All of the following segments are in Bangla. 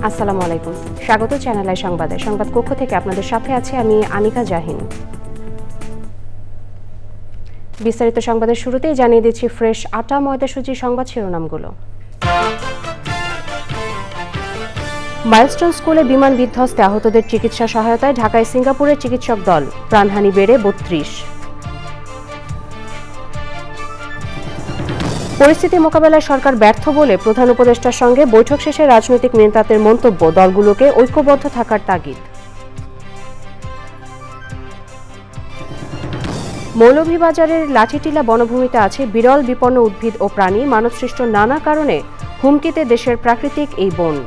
আসসালামু আলাইকুম, স্বাগত চ্যানেল আই সংবাদে। সংবাদ কক্ষ থেকে আপনাদের সাথে আছি আমি আনিকা জাহিন। বিস্তারিত সংবাদের শুরুতেই জানিয়ে দিচ্ছি ফ্রেশ আটা ময়দা সুজি সংবাদ শিরোনামগুলো। মাইলস্টোন স্কুলে বিমান বিধ্বস্তে আহতদের চিকিৎসা সহায়তায় ঢাকায় সিঙ্গাপুরের চিকিৎসক দল, প্রাণহানি বেড়ে ৩২। পরিস্থিতি মোকাবেলায় সরকার ব্যর্থ বলে প্রধান উপদেষ্টার সঙ্গে বৈঠক শেষে রাজনৈতিক নেতাদের মন্তব্য, দলগুলোকে ঐক্যবদ্ধ থাকার তাগিদ। মৌলভীবাজারের লাঠিটিলা বনভূমিতে আছে বিরল বিপন্ন উদ্ভিদ ও প্রাণী, মানবসৃষ্ট নানা কারণে হুমকিতে দেশের প্রাকৃতিক এই বন।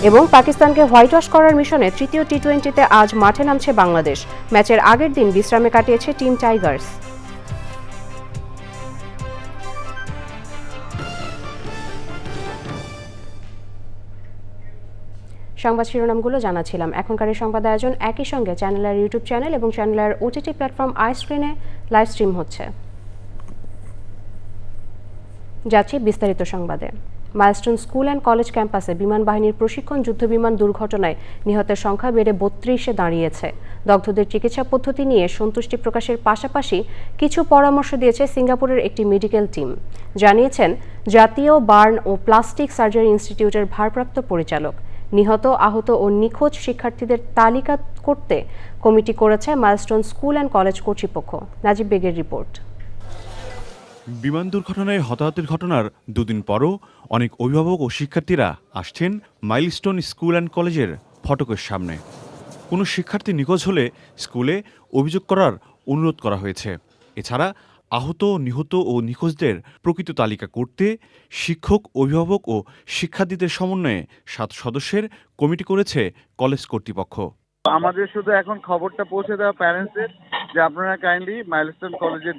এবং পাকিস্তানকে হোয়াইট ওয়াশ করার মিশনে তৃতীয় টি-20তে আজ মাঠে নামছে বাংলাদেশ। ম্যাচের আগের দিন বিশ্রামে কাটিয়েছে টিম টাইগার্স। সংবাদ শিরোনামগুলো জানাছিলাম। এখনকার এই সংবাদ আয়োজন একই সঙ্গে চ্যানেলের ইউটিউব চ্যানেল এবং চ্যানেলের ওটিটি প্ল্যাটফর্ম আই স্ক্রিনে লাইভ স্ট্রিম হচ্ছে। যাচ্ছি বিস্তারিত সংবাদে। মাইলস্টোন স্কুল অ্যান্ড কলেজ ক্যাম্পাসে বিমান বাহিনীর প্রশিক্ষণ যুদ্ধবিমান দুর্ঘটনায় নিহতের সংখ্যা বেড়ে ৩২-এ দাঁড়িয়েছে। দগ্ধদের চিকিৎসা পদ্ধতি নিয়ে সন্তুষ্টি প্রকাশের পাশাপাশি কিছু পরামর্শ দিয়েছে সিঙ্গাপুরের একটি মেডিকেল টিম, জানিয়েছেন জাতীয় বার্ন ও প্লাস্টিক সার্জারি ইনস্টিটিউটের ভারপ্রাপ্ত পরিচালক। নিহত, আহত ও নিখোঁজ শিক্ষার্থীদের তালিকা করতে কমিটি করেছে মাইলস্টোন স্কুল অ্যান্ড কলেজ কর্তৃপক্ষ। নাজিব বেগের রিপোর্ট। বিমান দুর্ঘটনায় হতাহতের ঘটনার দুদিন পরও অনেক অভিভাবক ও শিক্ষার্থীরা আসছেন মাইলস্টোন স্কুল অ্যান্ড কলেজের ফটকের সামনে। কোনো শিক্ষার্থী নিখোঁজ হলে স্কুলে অভিযোগ করার অনুরোধ করা হয়েছে। এছাড়া আহত, নিহত ও নিখোঁজদের প্রকৃত তালিকা করতে শিক্ষক, অভিভাবক ও শিক্ষার্থীদের সমন্বয়ে 7 সদস্যের কমিটি করেছে কলেজ কর্তৃপক্ষ। আমাদের শুধু এখন খবরটা পৌঁছে দেওয়া প্যারেন্টসদের যে আপনারা কাইন্ডলি মাইলস্টোন কলেজের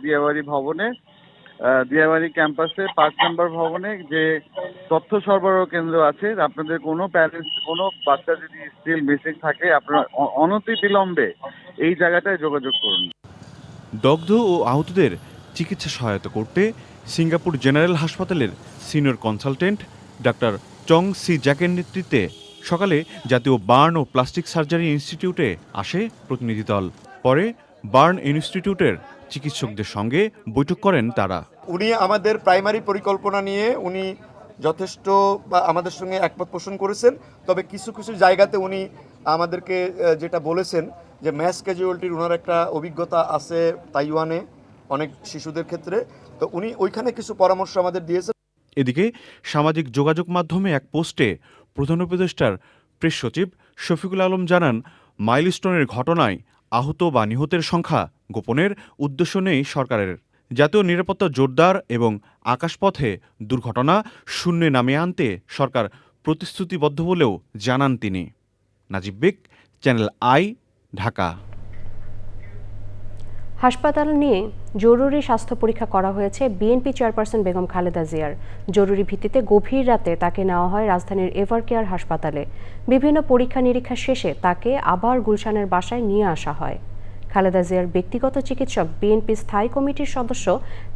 দিয়াবাড়ি ক্যাম্পাসে 5 নম্বর ভবনে যে তথ্য সরবরাহ কেন্দ্র আছে, আপনাদের কোনো প্যারেন্টস, কোনো বাচ্চা যদি স্টিল মিসিং থাকে, আপনারা অনতিবিলম্বে এই জায়গাটায় যোগাযোগ করুন। দগ্ধ ও আহতদের চিকিৎসা সহায়তা করতে সিঙ্গাপুর জেনারেল হাসপাতালের সিনিয়র কনসালটেন্ট ডাক্তার চং সি জ্যাকের নেতৃত্বে সকালে জাতীয় বার্ন ও প্লাস্টিক সার্জারি ইনস্টিটিউটে আসে প্রতিনিধি দল। পরে বার্ন ইনস্টিটিউটের চিকিৎসকদের সঙ্গে বৈঠক করেন তারা। উনি আমাদের প্রাইমারি পরিকল্পনা নিয়ে উনি যথেষ্ট আমাদের সঙ্গে একমত পোষণ করেছেন। তবে কিছু কিছু জায়গাতে উনি আমাদেরকে যেটা বলেছেন যে ম্যাস ক্যাজুয়ালিটির ওনার একটা অভিজ্ঞতা আছে তাইওয়ানে অনেক শিশুদের ক্ষেত্রে, তো উনি ওইখানে কিছু পরামর্শ আমাদের দিয়েছেন। এদিকে সামাজিক যোগাযোগ মাধ্যমে এক পোস্টে প্রধান উপদেষ্টার প্রেস সচিব শফিকুল আলম জানান, মাইলস্টোনের ঘটনায় আহত বা নিহতের সংখ্যা গোপনের উদ্দেশ্য নেই সরকারের। জাতীয় নিরাপত্তা জোরদার এবং আকাশপথে দুর্ঘটনা শূন্যে নামিয়ে আনতে সরকার প্রতিশ্রুতিবদ্ধ বলেও জানান তিনি। নাজিব বেগ, চ্যানেল আই, ঢাকা। হাসপাতাল নিয়ে জরুরি স্বাস্থ্য পরীক্ষা করা হয়েছে বিএনপি চেয়ারপারসন বেগম খালেদা জিয়ার। জরুরি ভিত্তিতে গভীর রাতে তাকে নেওয়া হয় রাজধানীর এভারকেয়ার হাসপাতালে। বিভিন্ন পরীক্ষা নিরীক্ষা শেষে তাকে আবার গুলশানের বাসায় নিয়ে আসা হয়। খালেদা জিয়ার ব্যক্তিগত চিকিৎসক বিএনপি স্থায়ী কমিটির সদস্য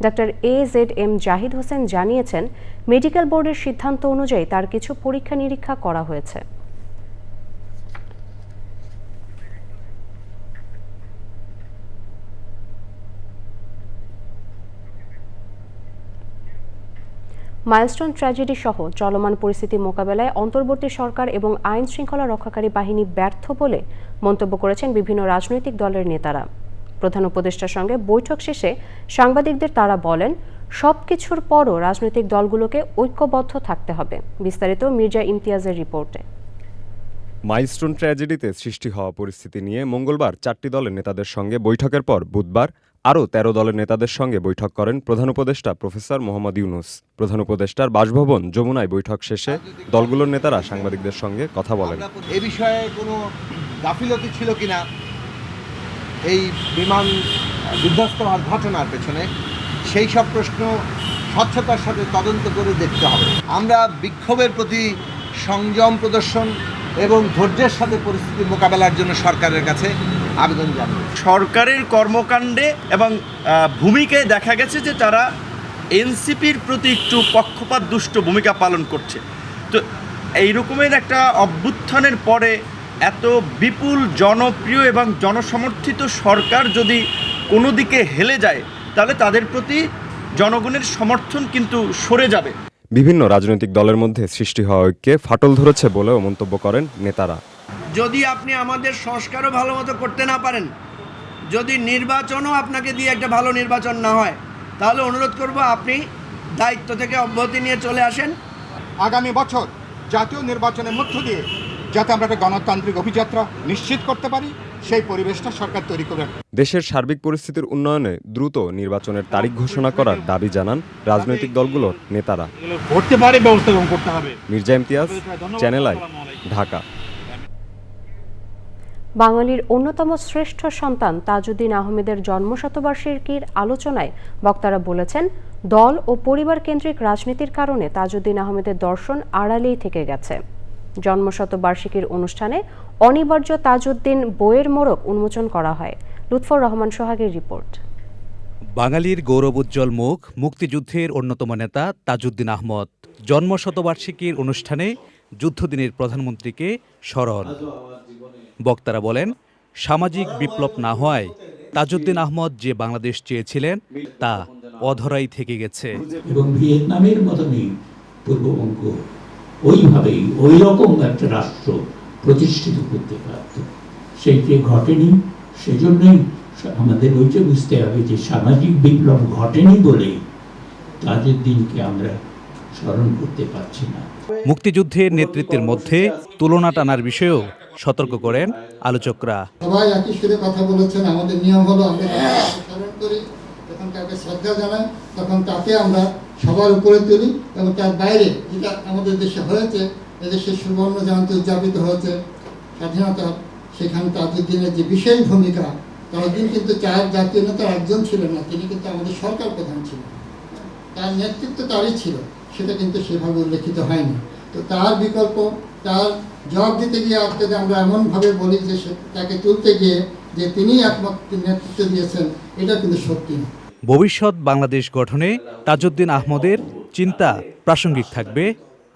ডাক্তার AZM জাহিদ হোসেন জানিয়েছেন, মেডিকেল বোর্ডের সিদ্ধান্ত অনুযায়ী তার কিছু পরীক্ষা নিরীক্ষা করা হয়েছে। মাইলস্টোন ট্র্যাজেডি সহ চলমান পরিস্থিতি মোকাবেলায় অন্তর্বর্তী সরকার এবং আইন শৃঙ্খলা রক্ষাকারী বাহিনী ব্যর্থ বলে মন্তব্য করেছেন বিভিন্ন রাজনৈতিক দলের নেতারা। প্রধান উপদেষ্টার সঙ্গে বৈঠক শেষে সাংবাদিকদের তারা বলেন, সবকিছুর পরও রাজনৈতিক দলগুলোকে ঐক্যবদ্ধ থাকতে হবে। বিস্তারিত মির্জা ইমতিয়াজের রিপোর্টে। মাইলস্টোন ট্র্যাজেডিতে সৃষ্টি হওয়া পরিস্থিতি নিয়ে মঙ্গলবার 4টি দলের নেতাদের সঙ্গে বৈঠকের পর বুধবার আরও 13 দলের নেতাদের সঙ্গে বৈঠক করেন প্রধান উপদেষ্টা প্রফেসর মোহাম্মদ ইউনূস। প্রধান উপদেষ্টার বাসভবন যমুনায় বৈঠক শেষে দলগুলোর নেতারা সাংবাদিকদের সঙ্গে কথা বলেন। এ বিষয়ে কোনো গাফিলতি ছিল কিনা এই বিমান বিধ্বস্ত হওয়ার ঘটনার পেছনে, সেই সব প্রশ্ন স্বচ্ছতার সাথে তদন্ত করে দেখতে হবে। আমরা বিক্ষোভের প্রতি সংযম প্রদর্শন এবং ধৈর্যের সাথে পরিস্থিতি মোকাবেলার জন্য সরকারের কাছে আবেদন জানাই। সরকারের কর্মকাণ্ডে এবং ভূমিকায় দেখা গেছে যে তারা এনসিপির প্রতি একটু পক্ষপাত দুষ্ট ভূমিকা পালন করছে। তো এই রকমের একটা অভ্যুত্থানের পরে এত বিপুল জনপ্রিয় এবং জনসমর্থিত সরকার যদি কোনো দিকে হেলে যায়, তাহলে তাদের প্রতি জনগণের সমর্থন কিন্তু সরে যাবে। বিভিন্ন রাজনৈতিক দলের মধ্যে সৃষ্টি হওয়া ঐক্যে ফাটল ধরেছে বলেও মন্তব্য করেন নেতারা। যদি আপনি আমাদের সংস্কারও ভালো মতো করতে না পারেন, যদি নির্বাচনও আপনাকে দিয়ে একটা ভালো নির্বাচন না হয়, তাহলে অনুরোধ করব আপনি দায়িত্ব থেকে অব্যাহতি নিয়ে চলে আসেন। আগামী বছর জাতীয় নির্বাচনের মধ্য দিয়ে যাতে আমরা একটা গণতান্ত্রিক অভিযাত্রা নিশ্চিত করতে পারি, সেই পরিবেশটা সরকার তৈরি করবে। দেশের সার্বিক পরিস্থিতির উন্নয়নে দ্রুত নির্বাচনের তারিখ ঘোষণা করার দাবি জানান রাজনৈতিক দলগুলোর নেতারা। করতে পারে ব্যবস্থা করতে হবে। Mirza Imtiaz, channel I, Dhaka. বাঙালির অন্যতম শ্রেষ্ঠ সন্তান তাজউদ্দিন আহমেদের জন্মশতবার্ষিকীর আলোচনায় বক্তারা বলেছেন, দল ও পরিবার কেন্দ্রিক রাজনীতির কারণে তাজউদ্দিন আহমেদের দর্শন আড়ালেই থেকে গেছে। জন্মশতবার্ষিকীর অনুষ্ঠানে অনিবার্য তাজউদ্দিন বইয়ের মোড়ক উন্মোচন করা হয়। লুৎফর রহমান সোহাগের রিপোর্ট। বাঙালির গৌরবোজ্জ্বল মুখ, মুক্তিযুদ্ধের অন্যতম নেতা তাজউদ্দিন আহমদ। জন্মশতবার্ষিকীর অনুষ্ঠানে যুদ্ধদিনের প্রধানমন্ত্রীকে স্মরণ। বক্তারা বলেন, সামাজিক বিপ্লব না হওয়ায় তাজউদ্দিন আহমদ যে বাংলাদেশ চেয়েছিলেন তা অধরাই থেকে গেছে। এবং ভিয়েতনামের মতনই পূর্ববঙ্গ ওইভাবেই ওই রকম একটা রাষ্ট্র প্রতিষ্ঠিত করতে পারত, সেইটি ঘটেনি। সেজন্যই আমাদের ওইটা বুঝতে হবে যে সামাজিক বিপ্লব ঘটেনি বলেই তাজউদ্দিনকে আমরা স্মরণ করতে পারছি না। মুক্তিযুদ্ধের নেতৃত্বের মধ্যে তুলনা টানার বিষয়েও সতর্ক করেন আলোচকরা। সবাই একই সুরে কথা বলেছেন। আমাদের নিয়ম হলো আমরা স্মরণ করি, যখন তাকে শ্রদ্ধা জানাই তখন তাকে আমরা সবার উপরে তুলি, এবং তার বাইরে যেটা আমাদের দেশে হয়েছে, এদেশের সুবর্ণ জয়ন্তী উদযাপিত হয়েছে স্বাধীনতার, সেখানে তাজউদ্দিনের যে বিশেষ ভূমিকা, তাজউদ্দিন কিন্তু চার জাতীয় নেতার একজন ছিলেন না, তিনি কিন্তু আমাদের সরকার প্রধান ছিলেন, তার নেতৃত্ব তারই ছিল, সেটা কিন্তু সেভাবে উল্লেখিত হয়নি। তো তার বিকল্প, তার জবাব দিতে গিয়ে আজকে আমরা এমনভাবে বলি যে তাকে তুলতে গিয়ে যে তিনি একমাত্র নেতৃত্ব দিয়েছেন, এটা কিন্তু সত্যি না। ভবিষ্যৎ বাংলাদেশ গঠনে তাজউদ্দিন আহমদের চিন্তা প্রাসঙ্গিক থাকবে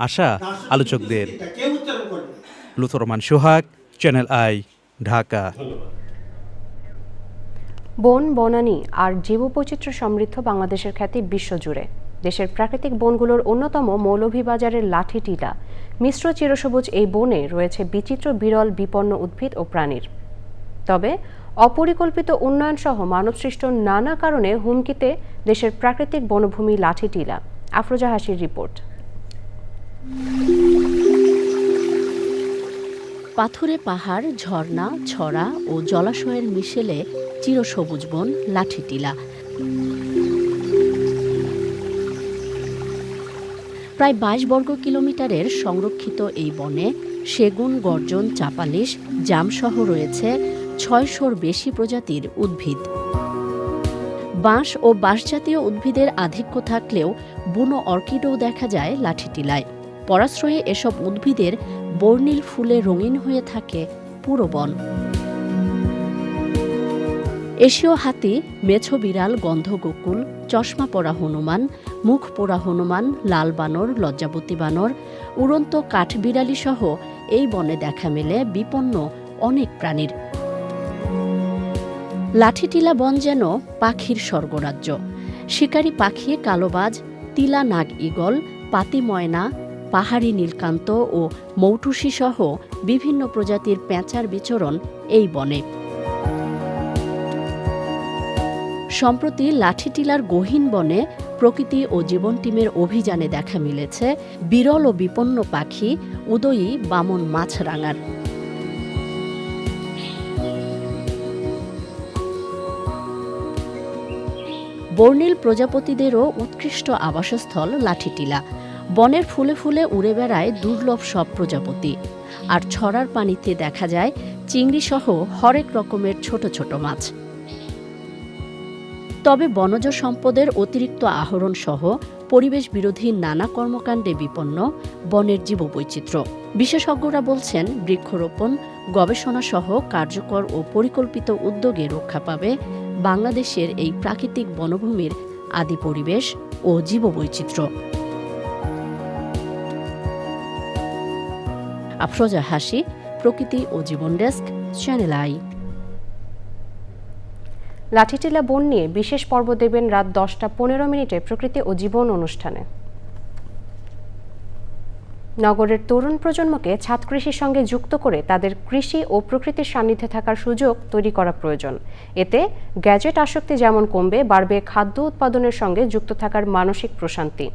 আশা আলোচকদের। লুৎফর রহমান সোহাগ, চ্যানেল আই, ঢাকা। বন, বনানী আর জীববৈচিত্র্য সমৃদ্ধ বাংলাদেশের খ্যাতি বিশ্বজুড়ে। দেশের প্রাকৃতিক বনগুলোর অন্যতম মৌলভীবাজারের লাঠিটিলা মিশ্র চিরসবুজ এই বনে রয়েছে বিচিত্র বিরল বিপন্ন উদ্ভিদ ও প্রাণীর। তবে অপরিকল্পিত উন্নয়ন সহ মানবসৃষ্ট নানা কারণে হুমকিতে দেশের প্রাকৃতিক বনভূমি লাঠিটিলা। আফরোজা হাসির রিপোর্ট। পাথুরে পাহাড়, ঝর্ণা, ছড়া ও জলাশয়ের মিশেলে চিরসবুজ বন লাঠিটিলা। প্রায় 22 বর্গ কিলোমিটারের সংরক্ষিত এই বনে সেগুন, গর্জন, চাপালিশ, জামসহ রয়েছে 600-র বেশি প্রজাতির উদ্ভিদ। বাঁশ ও বাঁশজাতীয় উদ্ভিদের আধিক্য থাকলেও বুনো অর্কিডও দেখা যায় লাঠিটিলায়। পরাশ্রয়ে এসব উদ্ভিদের বর্ণিল ফুলে রঙিন হয়ে থাকে পুরো বন। এশীয় হাতি, মেছো বিড়াল, গন্ধগোকুল, চশমা পরা হনুমান, মুখ পোড়া হনুমান, লাল বানর, লজ্জাবতী বানর, উড়ন্ত কাঠবিড়ালি সহ এই বনে দেখা মেলে বিপন্ন অনেক প্রাণীর। লাঠিটিলা বন যেন পাখির স্বর্গরাজ্য। শিকারী পাখি, কালোবাজ, তিলা নাগ ঈগল, পাতি ময়না, পাহাড়ি নীলকান্ত ও মৌটুসি সহ বিভিন্ন প্রজাতির পেঁচার বিচরণ এই বনে। সম্প্রতি লাঠিটিলার গহীন বনে প্রকৃতি ও জীবন টিমের অভিযানে দেখা মিলেছে বিরল ও বিপন্ন পাখি উদয়ী বামন মাছরাঙার। বর্ণিল প্রজাপতিদেরও উৎকৃষ্ট আবাসস্থল লাঠিটিলা। বনের ফুলে ফুলে উড়ে বেড়ায় দুর্লভ সব প্রজাপতি, আর ছড়ার পানিতে দেখা যায় চিংড়ি সহ হরেক রকমের ছোট ছোট মাছ। তবে বনজ সম্পদের অতিরিক্ত আহরণ সহ পরিবেশ বিরোধী নানা কর্মকাণ্ডে বিপন্ন বনের জীববৈচিত্র্য। বিশেষজ্ঞরা বলছেন, বৃক্ষরোপণ, গবেষণা সহ কার্যকর ও পরিকল্পিত উদ্যোগে রক্ষা পাবে বাংলাদেশের এই প্রাকৃতিক বনভূমির আদি পরিবেশ ও জীববৈচিত্র্য। আফরোজা হাসি, প্রকৃতি ও জীবন ডেস্ক, চ্যানেল আই। লাঠিটিলা বন নিয়ে বিশেষ পর্ব দেখবেন রাত 10:15 প্রকৃতি ও জীবন অনুষ্ঠানে। নগরের তরুণ প্রজন্মকে ছাদ কৃষির সঙ্গে যুক্ত করে তাদের কৃষি ও প্রকৃতির সান্নিধ্যে থাকার সুযোগ তৈরি করা প্রয়োজন। এতে গ্যাজেট আসক্তি যেমন কমবে, বাড়বে খাদ্য উৎপাদনের সঙ্গে যুক্ত থাকার মানসিক প্রশান্তি।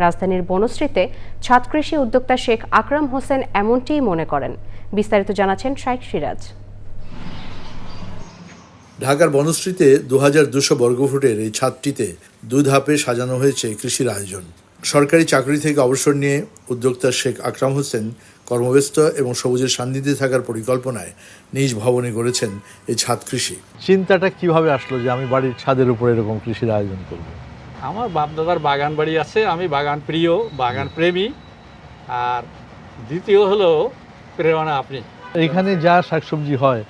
রাজধানীর বনশ্রীতে ছাদ কৃষি উদ্যোক্তা শেখ আকরাম হোসেন এমনটিই মনে করেন। বিস্তারিত জানাচ্ছেন শাইখ সিরাজ। ঢাকার বনশ্রীতে 2200 বর্গফুটের এই ছাদটিতে 2 ধাপে সাজানো হয়েছে কৃষির আয়োজন। সরকারি চাকরি থেকে অবসর নিয়ে উদ্যোক্তা শেখ আকরাম হোসেন কর্মব্যস্ত এবং সবুজের সান্নিধ্যে থাকার পরিকল্পনায় নিজ ভবনে গড়েছেন এই ছাদ কৃষি। চিন্তাটা কিভাবে আসলো যে আমি বাড়ির ছাদের উপর এরকম কৃষির আয়োজন করব? আমার বাপদাদার বাগান বাড়ি আছে, আমি বাগান প্রিয়, বাগান প্রেমী। আর দ্বিতীয় হলো প্রেরণা আপনি। এখানে যা শাকসবজি হয়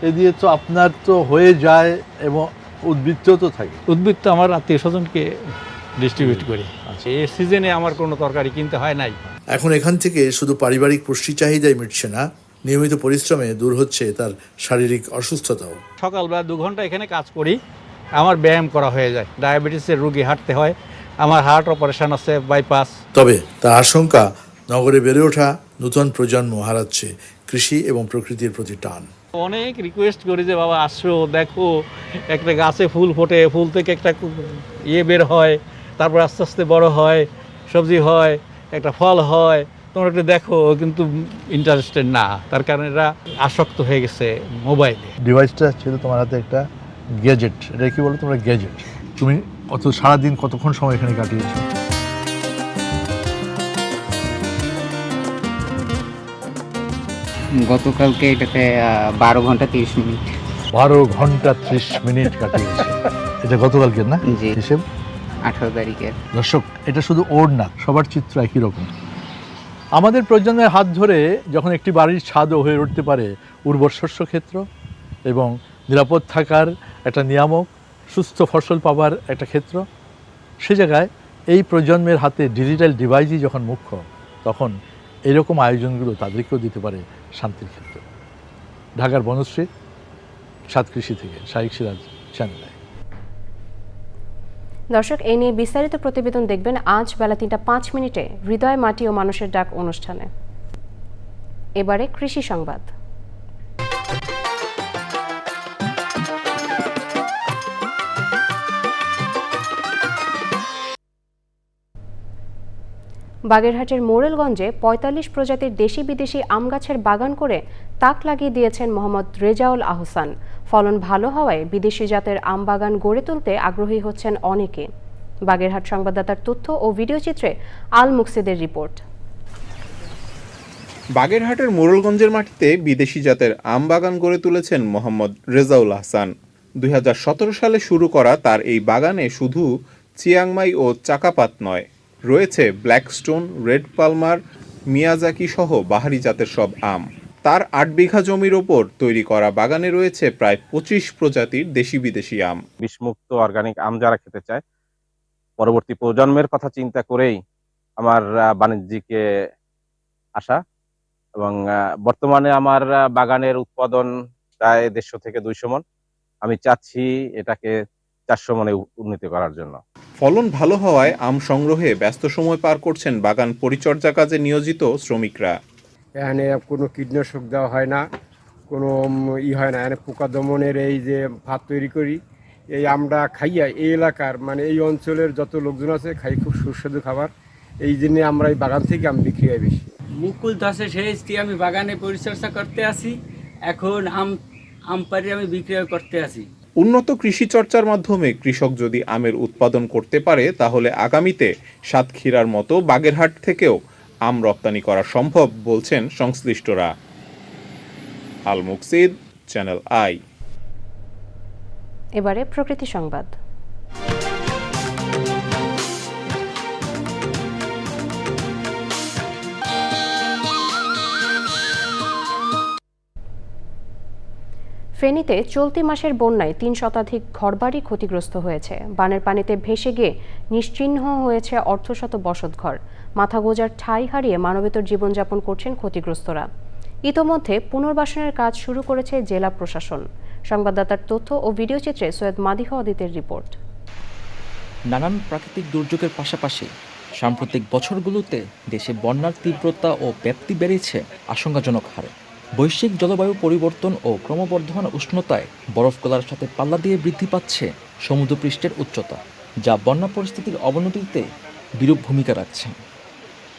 এ দিয়ে তো আপনার তো হয়ে যায় এবং উদ্বৃত্ত তো থাকে। উদ্বৃত্ত আমার আত্মীয় স্বজনকে ডিস্ট্রিবিউট করি। এই সিজনে আমার কোনো তরকারি কিনতে হয় নাই। এখন এখান থেকে শুধু পারিবারিক পুষ্টি চাহিদাই মিটছে না, নিয়মিত পরিশ্রমে দূর হচ্ছে তার শারীরিক অসুস্থতাও। সকালবেলা 2 ঘন্টা এখানে কাজ করি, আমার ব্যায়াম করা হয়ে যায়। ডায়াবেটিসের রোগী হাঁটতে হয়, আমার হার্ট অপারেশন আছে, বাইপাস। তবে তার আশঙ্কা, নগরে বেড়ে ওঠা নতুন প্রজন্ম হারাচ্ছে কৃষি এবং প্রকৃতির প্রতি টান। অনেক রিকোয়েস্ট করি যে বাবা আসো, দেখো একটা গাছে ফুল ফোটে, ফুল থেকে একটা বের হয়, তারপর আস্তে আস্তে বড় হয়, সবজি হয়, একটা ফল হয়, তোমরা একটু দেখো। কিন্তু ইন্টারেস্টেড না, তার কারণে এরা আসক্ত হয়ে গেছে মোবাইলে। ডিভাইসটা ছিল তোমার হাতে একটা গ্যাজেট, এটা কি বলো তোমরা গ্যাজেট। তুমি সারাদিন কতক্ষণ সময় এখানে কাটিয়েছো? গতকালকে এটাতে 12 ঘন্টা 30 মিনিট। 12 ঘন্টা 30 মিনিট কাটিয়েছে। এটা গতকালকে না? জি, হিসেব 18 তারিখের। দর্শক, এটা শুধু ওর না, সবার চিত্র একই রকম। আমাদের প্রজন্মের হাত ধরে যখন একটি বাড়ির ছাদও হয়ে উঠতে পারে উর্বর শস্য ক্ষেত্র এবং নিরাপদ থাকার একটা নিয়ামক, সুস্থ ফসল পাবার একটা ক্ষেত্র, সে জায়গায় এই প্রজন্মের হাতে ডিজিটাল ডিভাইসই যখন মুখ্য, তখন এরকম আয়োজনগুলো তাদেরকেও দিতে পারে শান্তির ক্ষেত্র। ঢাকার বনশ্রী ছাদ কৃষি থেকে শাইখ সিরাজ, চ্যানেল আই। দর্শক, এই নিয়ে বিস্তারিত প্রতিবেদন দেখবেন আজ বেলা 3:05 হৃদয়, মাটি ও মানুষের ডাক অনুষ্ঠানে। এবারে কৃষি সংবাদ। বাগেরহাটের মোরেলগঞ্জে 45 প্রজাতির দেশি বিদেশি আম গাছের বাগান করে তাক লাগিয়ে দিয়েছেন মোহাম্মদ রেজাউল আহসান। ফলন ভালো হওয়ায় বিদেশি জাতের আম বাগান গড়ে তুলতে আগ্রহী হচ্ছেন অনেকে। বাগেরহাট সংবাদদাতার তথ্য ও ভিডিও চিত্রে আল মুকসিদের রিপোর্ট। বাগেরহাটের মোরেলগঞ্জের মাটিতে বিদেশি জাতের আম বাগান গড়ে তুলেছেন মোহাম্মদ রেজাউল আহসান। 2017 সালে শুরু করা তার এই বাগানে শুধু চিয়াংমাই ও চাকাপাত নয়, রয়েছে ব্ল্যাকস্টোন, রেড পালমার, মিয়াজাকি সহ বাহারি জাতের সব আম। তার 8 বিঘা জমির ওপর তৈরি করা বাগানে রয়েছে প্রায় 25 প্রজাতির দেশি বিদেশি আম। বিষমুক্ত অর্গানিক আম যারা খেতে চায়, পরবর্তী প্রজন্মের কথা চিন্তা করেই আমার বাণিজ্যিকে আসা। এবং বর্তমানে আমার বাগানের উৎপাদন প্রায় 150 থেকে 200 মণ। আমি চাচ্ছি এটাকে 400 মণে উন্নীত করার জন্য। ফলন ভালো হওয়ায় আম সংগ্রহে ব্যস্ত সময় পার করছেন বাগান পরিচর্যা কাজে নিয়োজিত শ্রমিকরা। এখানে কোনো কীটনাশক দেওয়া হয় না, কোনো হয় না। এখানে পোকা দমনের এই যে ভাত তৈরি করি, এই আমরা খাইয়া এই এলাকার মানে এই অঞ্চলের যত লোকজন আছে খাই খুব সুস্বাদু খাবার। এই জন্য আমরা এই বাগান থেকে আম বিক্রি হয় বেশি। মুকুল দাসের সেচ দিয়ে আমি বাগানে পরিচর্যা করতে আসি, এখন আম পারি আমি বিক্রি করতে আসি। উন্নত কৃষি চর্চার মাধ্যমে কৃষক যদি আমের উৎপাদন করতে পারে, তাহলে আগামীতে সাতক্ষীরার মতো বাগেরহাট থেকেও আম রপ্তানি করা সম্ভব বলছেন সংশ্লিষ্টরা। আল মুকসিদ, চ্যানেল আই। এবারে প্রকৃতি সংবাদ। ফেনীতে চলতি মাসের বন্যায় ৩ শতাধিক ঘরবাড়ি ক্ষতিগ্রস্ত হয়েছে। বানের পানিতে ভেসে গিয়ে নিশ্চিহ্ন হয়েছে অর্ধশত বসতঘর। মাথা গোঁজার ঠাঁই হারিয়ে মানবেতর জীবনযাপন করছেন ক্ষতিগ্রস্তরা। ইতোমধ্যে পুনর্বাসনের কাজ শুরু করেছে জেলা প্রশাসন। সংবাদদাতার তথ্য ও ভিডিও চিত্রে সৈয়দ মাদিহ অদিতের রিপোর্ট। নানান প্রাকৃতিক দুর্যোগের পাশাপাশি সাম্প্রতিক বছরগুলোতে দেশে বন্যার তীব্রতা ও ব্যাপ্তি বেড়েছে আশঙ্কাজনক হারে। বৈশ্বিক জলবায়ু পরিবর্তন ও ক্রমবর্ধমান উষ্ণতায় বরফ গলার সাথে পাল্লা দিয়ে বৃদ্ধি পাচ্ছে সমুদ্রপৃষ্ঠের উচ্চতা, যা বন্যা পরিস্থিতির অবনতিতে বিরূপ ভূমিকা রাখছে।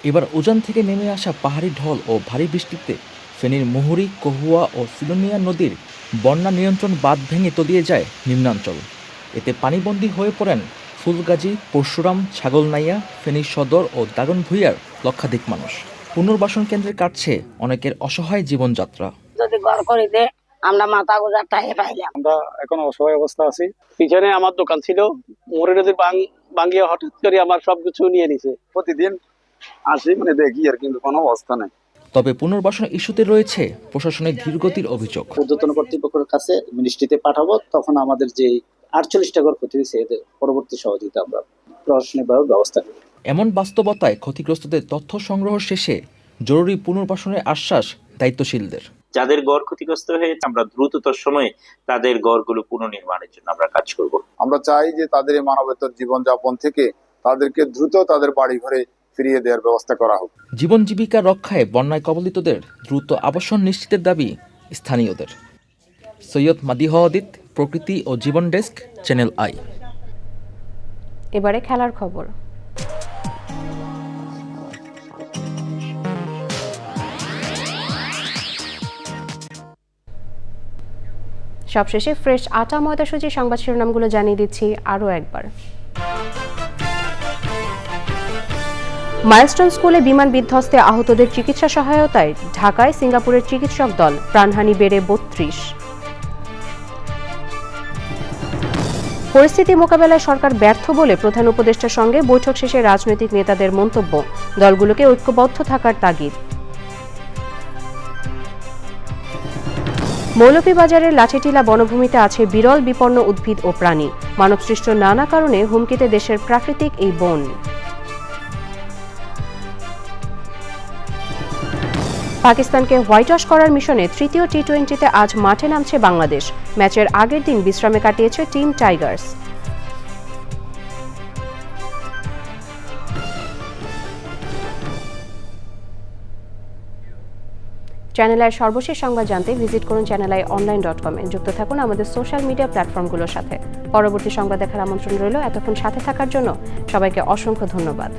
এবার উজান থেকে নেমে আসা পাহাড়ি ঢল ও ভারী বৃষ্টিতে ফেনীর মুহুরী, কহুয়া ও সিলোনিয়া নদীর বন্যা নিয়ন্ত্রণ বাঁধ ভেঙে তলিয়ে যায় নিম্নাঞ্চল। এতে পানিবন্দী হয়ে পড়েন ফুলগাজী, পরশুরাম, ছাগলনাইয়া, ফেনী সদর ও দাগনভূঞার লক্ষাধিক মানুষ। পুনর্বাসন কেন্দ্রে কাটছে অনেকের অসহায় জীবনযাত্রা। যদি ঘর করে দে আমরা মাথা গোজার টাকা পাইলাম। আমরা এখন অসহায় অবস্থা আছি। পিছনে আমার দোকান ছিল, মুহুরী নদীর ভাঙ্গিয়ে হঠাৎ করে আমার সবকিছু নিয়ে নিছে। প্রতিদিন আসি দেখি আর কিন্তু কোনো অবস্থা নেই। তবে পুনর্বাসন ইস্যুতে রয়েছে প্রশাসনের ধীরগতির অভিযোগ। ঊর্ধ্বতন কর্তৃপক্ষের কাছে মিনিস্ট্রিতে পাঠাবো, তখন আমাদের যে 48টা ঘর ক্ষতি হয়েছে এদের পরবর্তী সহযোগিতা আমরা প্রশাসনিকভাবে ব্যবস্থা করি। এমন বাস্তবতায় ক্ষতিগ্রস্তদের তথ্য সংগ্রহ শেষে জরুরি পুনর্বাসনের আশ্বাস দায়িত্বশীলদের। যাদের ঘর ক্ষতিগ্রস্ত হয়েছে আমরা দ্রুততর সময়ে তাদের ঘরগুলো পুনর্নির্মাণের জন্য আমরা কাজ করব। আমরা চাই যে তাদের এই মানবেতর জীবনযাপন থেকে তাদেরকে দ্রুত তাদের বাড়ি ঘরে ফিরিয়ে দেওয়ার ব্যবস্থা করা হোক। জীবন জীবিকা রক্ষায় বন্যায় কবলিতদের দ্রুত আবাসন নিশ্চিতের দাবি স্থানীয়দের। সৈয়দ মাদিহ অদিত, প্রকৃতি ও জীবন ডেস্ক, চ্যানেল আই। এবারে খেলার খবর। সবশেষে ফ্রেশ আটা ময়দা সুজি সংবাদ শিরোনামগুলো জানিয়ে দিচ্ছি আরও একবার। মাইলস্টোন স্কুলে বিমান বিধ্বস্তে আহতদের চিকিৎসা সহায়তায় ঢাকায় সিঙ্গাপুরের চিকিৎসক দল, প্রাণহানি বেড়ে 32। পরিস্থিতি মোকাবেলায় সরকার ব্যর্থ বলে প্রধান উপদেষ্টার সঙ্গে বৈঠক শেষে রাজনৈতিক নেতাদের মন্তব্য, দলগুলোকে ঐক্যবদ্ধ থাকার তাগিদ। মৌলভীবাজারের লাঠিটিলা বনভূমিতে আছে বিরল বিপন্ন উদ্ভিদ ও প্রাণী। মানবসৃষ্ট নানা কারণে হুমকিতে দেশের প্রাকৃতিক এই বন। পাকিস্তানকে হোয়াইট ওয়াশ করার মিশনে তৃতীয় টি-20তে আজ মাঠে নামছে বাংলাদেশ। ম্যাচের আগের দিন বিশ্রামে কাটিয়েছে টিম টাইগার্স। চ্যানেল আইয়ের সর্বশেষ সংবাদ জানতে ভিজিট করুন channelionline.com এ। যুক্ত থাকুন আমাদের সোশ্যাল মিডিয়া প্ল্যাটফর্মগুলোর সাথে। পরবর্তী সংবাদ দেখার আমন্ত্রণ রইল। এতক্ষণ সাথে থাকার জন্য সবাইকে অসংখ্য ধন্যবাদ।